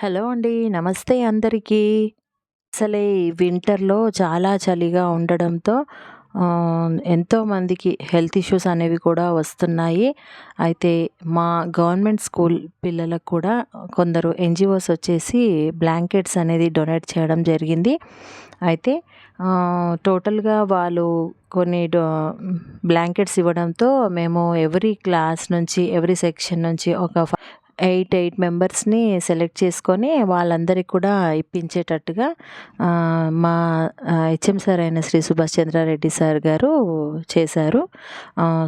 Hello అండి. నమస్తే అందరికీ. అసలే ఈ వింటర్‌లో చాలా చలిగా ఉండడంతో ఎంతోమందికి హెల్త్ ఇష్యూస్ అనేవి కూడా వస్తున్నాయి. అయితే మా గవర్నమెంట్ స్కూల్ పిల్లలకు కూడా కొందరు ఎన్‌జీఓస్ వచ్చేసి బ్లాంకెట్స్ అనేది డొనేట్ చేయడం జరిగింది. అయితే టోటల్‌గా వాళ్ళు కొన్ని బ్లాంకెట్స్ ఇవ్వడంతో మేము ఎవ్రీ క్లాస్ నుంచి, ఎవ్రీ సెక్షన్ నుంచి ఒక 8 మెంబర్స్‌ని సెలెక్ట్ చేసుకొని వాళ్ళందరికి కూడా ఇప్పించేటట్టుగా మా హెచ్ఎం సార్ అయిన శ్రీ సుభాష్ చంద్రారెడ్డి సార్ గారు చేశారు.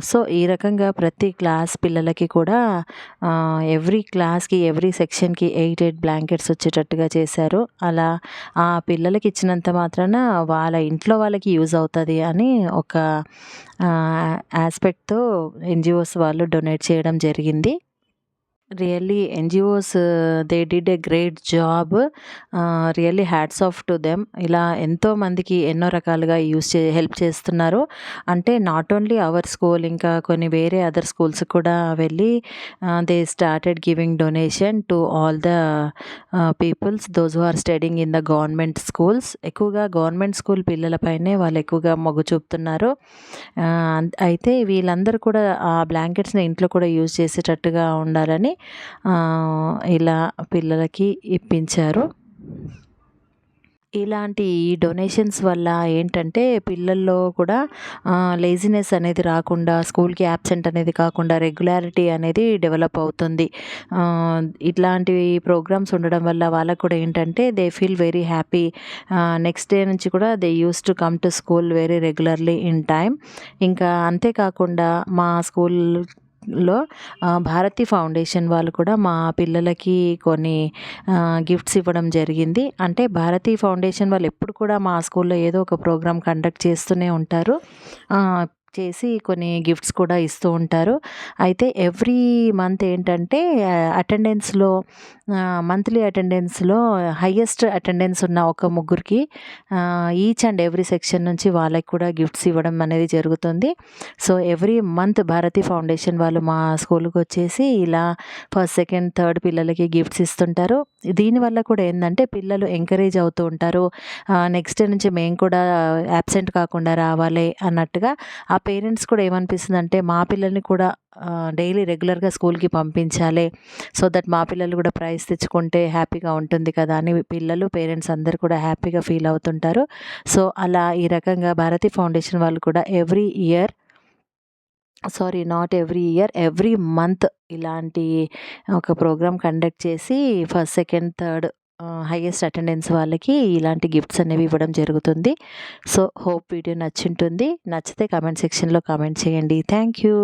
సో, ఈ రకంగా ప్రతి క్లాస్ పిల్లలకి కూడా ఎవ్రీ క్లాస్‌కి, ఎవ్రీ సెక్షన్‌కి 8 బ్లాంకెట్స్ వచ్చేటట్టుగా చేశారు. అలా ఆ పిల్లలకి ఇచ్చినంత మాత్రాన వాళ్ళ ఇంట్లో వాళ్ళకి యూజ్ అవుతది అని ఒక యాస్పెక్ట్‌తో ఎన్‌జీఓస్ వాళ్ళు డొనేట్ చేయడం జరిగింది. Really NGOs they did a great job. Really hats off to them. ఇలా ఎంతోమందికి ఎన్నో రకాలుగా హెల్ప్ చేస్తున్నారు. అంటే నాట్ ఓన్లీ అవర్ స్కూల్, ఇంకా కొన్ని వేరే అదర్ స్కూల్స్‌కి కూడా వెళ్ళి they started giving donation to all the peoples those who are studying in the government schools. ఎక్కువగా గవర్నమెంట్ స్కూల్ పిల్లలపైనే వాళ్ళు ఎక్కువగా మొగ్గు చూపుతున్నారు. అయితే వీళ్ళందరూ కూడా ఆ బ్లాంకెట్స్‌ని ఇంట్లో కూడా యూజ్ చేసేటట్టుగా ఉండాలని ఇలా పిల్లలకి ఇప్పించారు. ఇలాంటి డొనేషన్స్ వల్ల ఏంటంటే పిల్లల్లో కూడా లేజినెస్ అనేది రాకుండా, స్కూల్‌కి యాబ్సెంట్ అనేది కాకుండా రెగ్యులారిటీ అనేది డెవలప్ అవుతుంది. ఇట్లాంటివి ప్రోగ్రామ్స్ ఉండడం వల్ల వాళ్ళకి కూడా ఏంటంటే they feel very happy. Next day నుంచి కూడా they used to come to school very regularly in time. ఇంకా అంతేకాకుండా మా స్కూల్‌లో భారతి ఫౌండేషన్ వాళ్ళు కూడా మా పిల్లలకి కొన్ని గిఫ్ట్స్ ఇవ్వడం జరిగింది. అంటే భారతి ఫౌండేషన్ వాళ్ళు ఎప్పుడు కూడా మా స్కూల్‌లో ఏదో ఒక ప్రోగ్రామ్ కండక్ట్ చేస్తూనే ఉంటారు. చేసి కొన్ని గిఫ్ట్స్ కూడా ఇస్తూ ఉంటారు. అయితే ఎవ్రీ మంత్ ఏంటంటే అటెండెన్స్‌లో మంత్లీ అటెండెన్స్‌లో హైయెస్ట్ అటెండెన్స్ ఉన్న ఒక ముగ్గురికి ఈచ్ అండ్ ఎవ్రీ సెక్షన్ నుంచి వాళ్ళకి కూడా గిఫ్ట్స్ ఇవ్వడం అనేది జరుగుతుంది. So, every month Bharti foundation వాళ్ళు మా స్కూల్‌కి వచ్చేసి ఇలా ఫస్ట్, సెకండ్, థర్డ్ పిల్లలకి గిఫ్ట్స్ ఇస్తుంటారు. దీనివల్ల కూడా ఏందంటే పిల్లలు ఎంకరేజ్ అవుతూ ఉంటారు. నెక్స్ట్ డే నుంచి మేము కూడా యాబ్సెంట్ కాకుండా రావాలి అన్నట్టుగా ఆ పేరెంట్స్ కూడా ఏమనిపిస్తుందంటే మా పిల్లల్ని కూడా డైలీ రెగ్యులర్‌గా స్కూల్‌కి పంపించాలి. సో దట్ మా పిల్లలు కూడా ప్రైజ్ తెచ్చుకుంటే హ్యాపీగా ఉంటుంది కదా అని పిల్లలు, పేరెంట్స్ అందరూ కూడా హ్యాపీగా ఫీల్ అవుతుంటారు. సో, అలా ఈ రకంగా భారతి ఫౌండేషన్ వాళ్ళు కూడా every year, sorry, not every year, every month ఇలాంటి ఒక ప్రోగ్రామ్ కండక్ట్ చేసి first, second, third highest attendance వాళ్ళకి ఇలాంటి గిఫ్ట్స్ అనేవి ఇవ్వడం జరుగుతుంది. సో, హోప్ వీడియో నచ్చుంటుంది. నచ్చితే కామెంట్ సెక్షన్‌లో కామెంట్ చేయండి. Thank you.